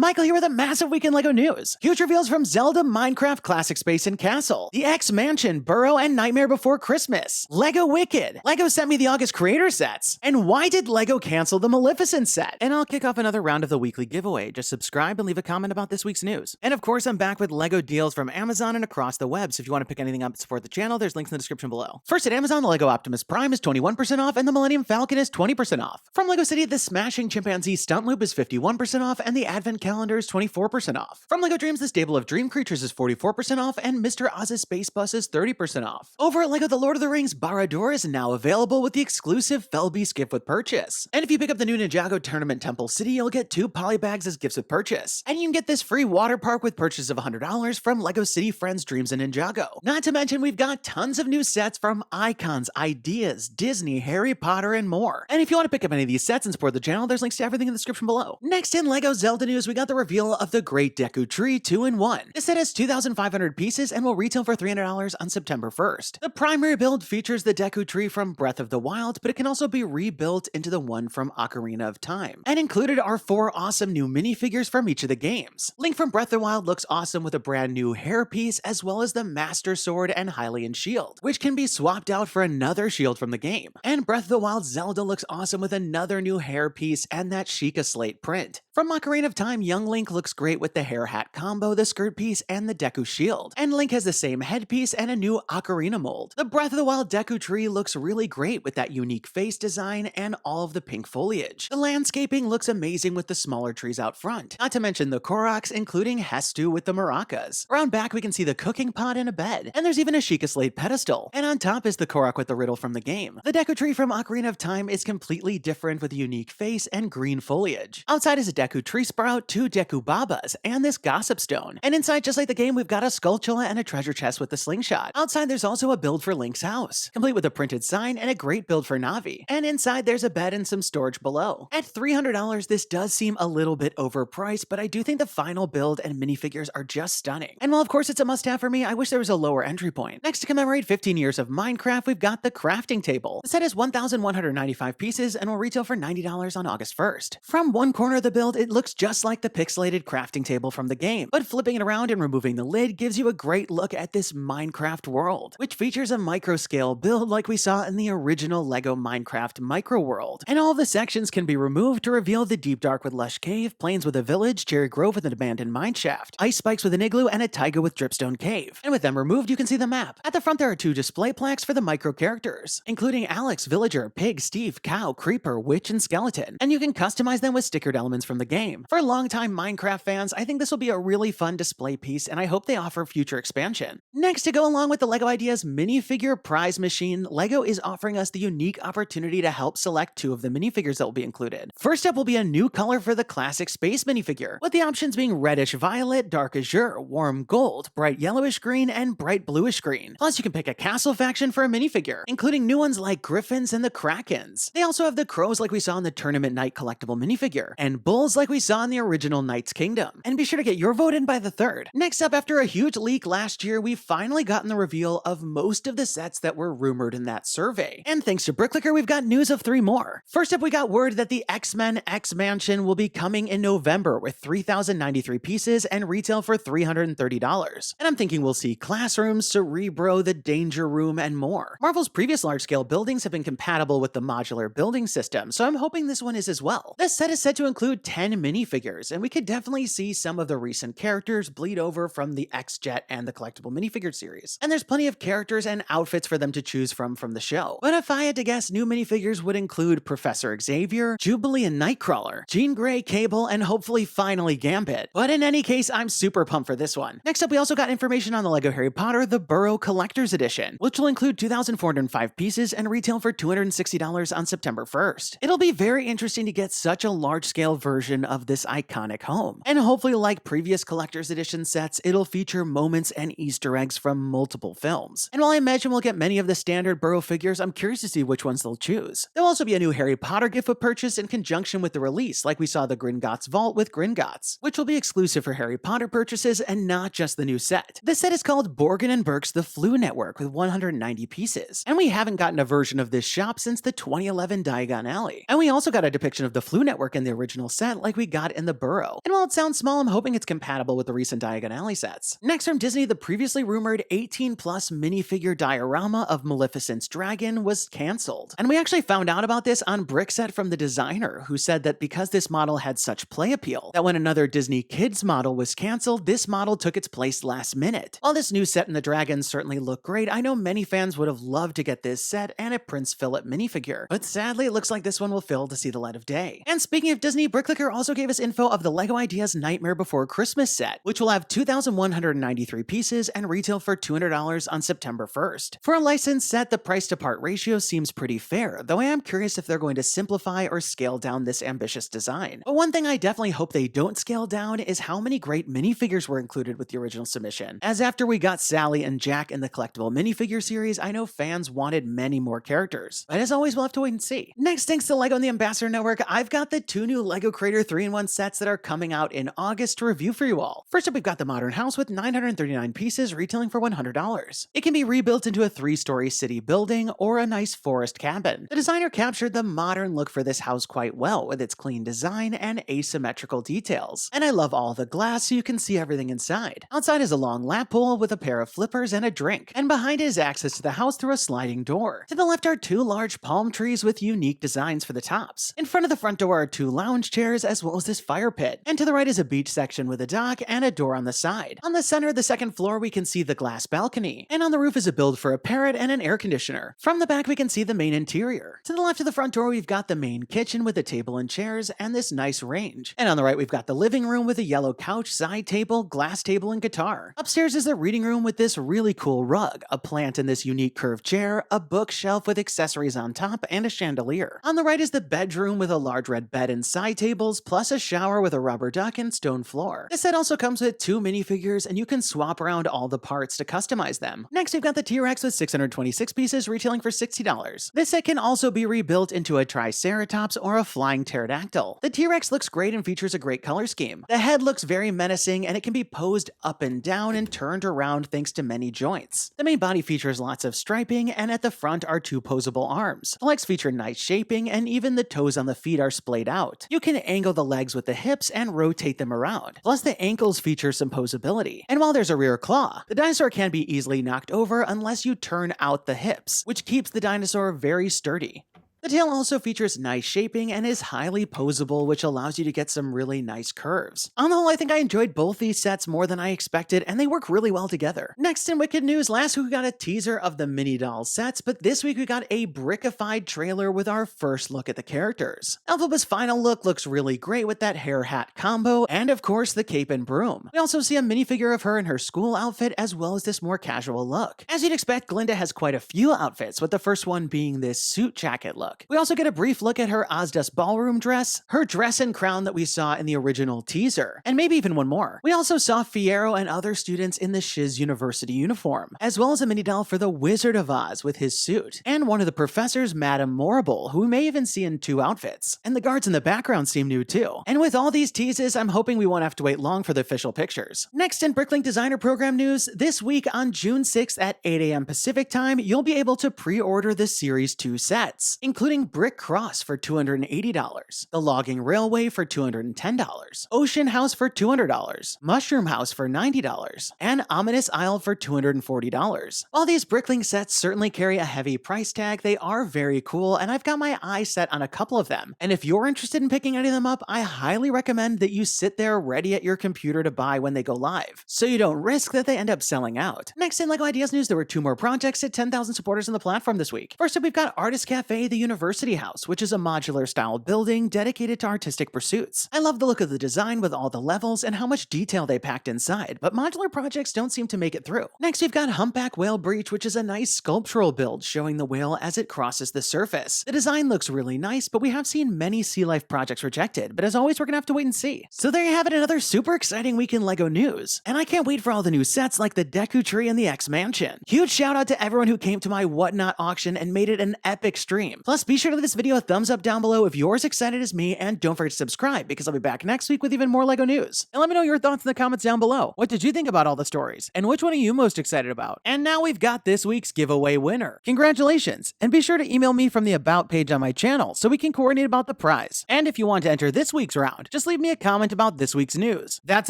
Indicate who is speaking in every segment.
Speaker 1: Michael here with a massive weekend LEGO news. Huge reveals from Zelda, Minecraft, Classic Space and Castle, the X Mansion, Burrow, and Nightmare Before Christmas, LEGO Wicked, LEGO sent me the August creator sets, and why did LEGO cancel the Maleficent set? And I'll kick off another round of the weekly giveaway. Just subscribe and leave a comment about this week's news. And of course, I'm back with LEGO deals from Amazon and across the web, so if you want to pick anything up to support the channel, there's links in the description below. First at Amazon, the LEGO Optimus Prime is 21% off, and the Millennium Falcon is 20% off. From LEGO City, the Smashing Chimpanzee Stunt Loop is 51% off, and the Advent Calendar is 24% off. From LEGO Dreams, the Stable of Dream Creatures is 44% off, and Mr. Oz's Space Bus is 30% off. Over at LEGO The Lord of the Rings, Barad-dûr is now available with the exclusive Felbeast gift with purchase. And if you pick up the new Ninjago Tournament Temple City, you'll get 2 polybags as gifts with purchase. And you can get this free water park with purchase of $100 from LEGO City Friends Dreams and Ninjago. Not to mention, we've got tons of new sets from Icons, Ideas, Disney, Harry Potter, and more. And if you want to pick up any of these sets and support the channel, there's links to everything in the description below. Next in LEGO Zelda news, we got the reveal of the Great Deku Tree 2-in-1. This set has 2,500 pieces and will retail for $300 on September 1st. The primary build features the Deku Tree from Breath of the Wild, but it can also be rebuilt into the one from Ocarina of Time. And included are 4 awesome new minifigures from each of the games. Link from Breath of the Wild looks awesome with a brand new hairpiece, as well as the Master Sword and Hylian Shield, which can be swapped out for another shield from the game. And Breath of the Wild Zelda looks awesome with another new hairpiece and that Sheikah Slate print. From Ocarina of Time, Young Link looks great with the hair hat combo, the skirt piece, and the Deku shield. And Link has the same headpiece and a new Ocarina mold. The Breath of the Wild Deku Tree looks really great with that unique face design and all of the pink foliage. The landscaping looks amazing with the smaller trees out front. Not to mention the Koroks, including Hestu with the maracas. Around back, we can see the cooking pot and a bed. And there's even a Sheikah Slate pedestal. And on top is the Korok with the riddle from the game. The Deku Tree from Ocarina of Time is completely different with a unique face and green foliage. Outside is a Deku Tree Sprout, 2 Deku Babas, and this Gossip Stone. And inside, just like the game, we've got a Skulltula and a treasure chest with the slingshot. Outside, there's also a build for Link's house, complete with a printed sign and a great build for Navi. And inside, there's a bed and some storage below. At $300, this does seem a little bit overpriced, but I do think the final build and minifigures are just stunning. And while of course it's a must-have for me, I wish there was a lower entry point. Next, to commemorate 15 years of Minecraft, we've got the crafting table. The set has 1,195 pieces and will retail for $90 on August 1st. From one corner of the build, it looks just like the pixelated crafting table from the game, but flipping it around and removing the lid gives you a great look at this Minecraft world, which features a micro-scale build like we saw in the original LEGO Minecraft Micro World. And all of the sections can be removed to reveal the Deep Dark with Lush Cave, Plains with a Village, Cherry Grove with an abandoned mineshaft, Ice Spikes with an igloo, and a Taiga with Dripstone Cave. And with them removed, you can see the map. At the front, there are 2 display plaques for the micro characters, including Alex, Villager, Pig, Steve, Cow, Creeper, Witch, and Skeleton. And you can customize them with stickered elements from the game. For longtime Minecraft fans, I think this will be a really fun display piece, and I hope they offer future expansion. Next, to go along with the LEGO Ideas minifigure prize machine, LEGO is offering us the unique opportunity to help select 2 of the minifigures that will be included. First up will be a new color for the Classic Space minifigure, with the options being reddish violet, dark azure, warm gold, bright yellowish green, and bright bluish green. Plus, you can pick a castle faction for a minifigure, including new ones like Griffins and the Krakens. They also have the crows like we saw in the Tournament Night collectible minifigure, and bulls like we saw in the original Knight's Kingdom. And be sure to get your vote in by the 3rd. Next up, after a huge leak last year, we've finally gotten the reveal of most of the sets that were rumored in that survey. And thanks to Bricklicker, we've got news of 3 more. First up, we got word that the X-Men X Mansion will be coming in November with 3,093 pieces and retail for $330. And I'm thinking we'll see classrooms, Cerebro, the Danger Room, and more. Marvel's previous large-scale buildings have been compatible with the modular building system, so I'm hoping this one is as well. This set is set to include 10 minifigures, and we could definitely see some of the recent characters bleed over from the X-Jet and the collectible minifigure series. And there's plenty of characters and outfits for them to choose from the show. But if I had to guess, new minifigures would include Professor Xavier, Jubilee and Nightcrawler, Jean Grey, Cable, and hopefully finally Gambit. But in any case, I'm super pumped for this one. Next up, we also got information on the LEGO Harry Potter The Burrow Collector's Edition, which will include 2,405 pieces and retail for $260 on September 1st. It'll be very interesting to get such a large-scale version of this iconic home. And hopefully, like previous collector's edition sets, it'll feature moments and Easter eggs from multiple films. And while I imagine we'll get many of the standard Burrow figures, I'm curious to see which ones they'll choose. There'll also be a new Harry Potter gift with purchase in conjunction with the release, like we saw the Gringotts Vault with Gringotts, which will be exclusive for Harry Potter purchases and not just the new set. This set is called Borgin & Burke's The Flu Network with 190 pieces, and we haven't gotten a version of this shop since the 2011 Diagon Alley. And we also got a depiction of the Flu Network in the original set like we got in the Burrow Burrow. And while it sounds small, I'm hoping it's compatible with the recent Diagon Alley sets. Next from Disney, the previously rumored 18-plus minifigure diorama of Maleficent's dragon was cancelled. And we actually found out about this on Brickset from the designer, who said that because this model had such play appeal, that when another Disney Kids model was cancelled, this model took its place last minute. While this new set and the dragons certainly look great, I know many fans would have loved to get this set and a Prince Philip minifigure, but sadly it looks like this one will fail to see the light of day. And speaking of Disney, Bricklink also gave us info of the LEGO Ideas Nightmare Before Christmas set, which will have 2,193 pieces and retail for $200 on September 1st. For a licensed set, the price to part ratio seems pretty fair, though I am curious if they're going to simplify or scale down this ambitious design. But one thing I definitely hope they don't scale down is how many great minifigures were included with the original submission. As after we got Sally and Jack in the collectible minifigure series, I know fans wanted many more characters. But as always, we'll have to wait and see. Next, thanks to LEGO and the Ambassador Network, I've got the 2 new LEGO Creator 3-in-1 sets that are coming out in August to review for you all. First up, we've got the Modern House with 939 pieces retailing for $100. It can be rebuilt into a 3-story city building or a nice forest cabin. The designer captured the modern look for this house quite well with its clean design and asymmetrical details. And I love all the glass so you can see everything inside. Outside is a long lap pool with a pair of flippers and a drink, and behind it is access to the house through a sliding door. To the left are 2 large palm trees with unique designs for the tops. In front of the front door are 2 lounge chairs as well as this fire pit. And to the right is a beach section with a dock and a door on the side. On the center of the 2nd floor we can see the glass balcony, and on the roof is a build for a parrot and an air conditioner. From the back we can see the main interior. To the left of the front door we've got the main kitchen with a table and chairs and this nice range. And on the right we've got the living room with a yellow couch, side table, glass table, and guitar. Upstairs is the reading room with this really cool rug, a plant in this unique curved chair, a bookshelf with accessories on top, and a chandelier. On the right is the bedroom with a large red bed and side tables, plus a shower with a rubber duck and stone floor. This set also comes with 2 minifigures, and you can swap around all the parts to customize them. Next, we've got the T.rex with 626 pieces retailing for $60. This set can also be rebuilt into a Triceratops or a flying pterodactyl. The T.rex looks great and features a great color scheme. The head looks very menacing, and it can be posed up and down and turned around thanks to many joints. The main body features lots of striping, and at the front are 2 posable arms. The legs feature nice shaping, and even the toes on the feet are splayed out. You can angle the legs with the hips and rotate them around. Plus, the ankles feature some posability. And while there's a rear claw, the dinosaur can be easily knocked over unless you turn out the hips, which keeps the dinosaur very sturdy. The tail also features nice shaping and is highly posable, which allows you to get some really nice curves. On the whole, I think I enjoyed both these sets more than I expected, and they work really well together. Next in Wicked news, last week we got a teaser of the Minidoll sets, but this week we got a brickified trailer with our first look at the characters. Elphaba's final look looks really great with that hair hat combo, and of course the cape and broom. We also see a minifigure of her in her school outfit, as well as this more casual look. As you'd expect, Glinda has quite a few outfits, with the first one being this suit jacket look. We also get a brief look at her Ozdust ballroom dress, her dress and crown that we saw in the original teaser, and maybe even one more. We also saw Fiyero and other students in the Shiz University uniform, as well as a Minidoll for the Wizard of Oz with his suit, and one of the professors, Madame Morrible, who we may even see in 2 outfits. And the guards in the background seem new too. And with all these teases, I'm hoping we won't have to wait long for the official pictures. Next in Bricklink Designer Program news, this week on June 6th at 8 a.m. Pacific time, you'll be able to pre-order the Series 2 sets, including Brick Cross for $280, the Logging Railway for $210, Ocean House for $200, Mushroom House for $90, and Ominous Isle for $240. While these Bricklink sets certainly carry a heavy price tag, they are very cool, and I've got my eye set on a couple of them. And if you're interested in picking any of them up, I highly recommend that you sit there ready at your computer to buy when they go live, so you don't risk that they end up selling out. Next in LEGO Ideas news, there were 2 more projects at 10,000 supporters on the platform this week. First up, we've got Artist Cafe, the University House, which is a modular style building dedicated to artistic pursuits. I love the look of the design with all the levels and how much detail they packed inside, but modular projects don't seem to make it through. Next, we've got Humpback Whale Breach, which is a nice sculptural build showing the whale as it crosses the surface. The design looks really nice, but we have seen many sea life projects rejected, but as always, we're gonna have to wait and see. So there you have it, another super exciting week in LEGO news. And I can't wait for all the new sets like the Deku tree and the X Mansion. Huge shout out to everyone who came to my Whatnot auction and made it an epic stream. Plus, Plus, be sure to give this video a thumbs up down below if you're as excited as me, and don't forget to subscribe because I'll be back next week with even more LEGO news. And let me know your thoughts in the comments down below. What did you think about all the stories? And which one are you most excited about? And now we've got this week's giveaway winner. Congratulations! And be sure to email me from the About page on my channel so we can coordinate about the prize. And if you want to enter this week's round, just leave me a comment about this week's news. That's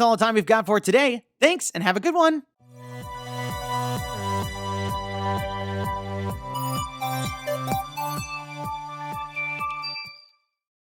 Speaker 1: all the time we've got for today. Thanks, and have a good one!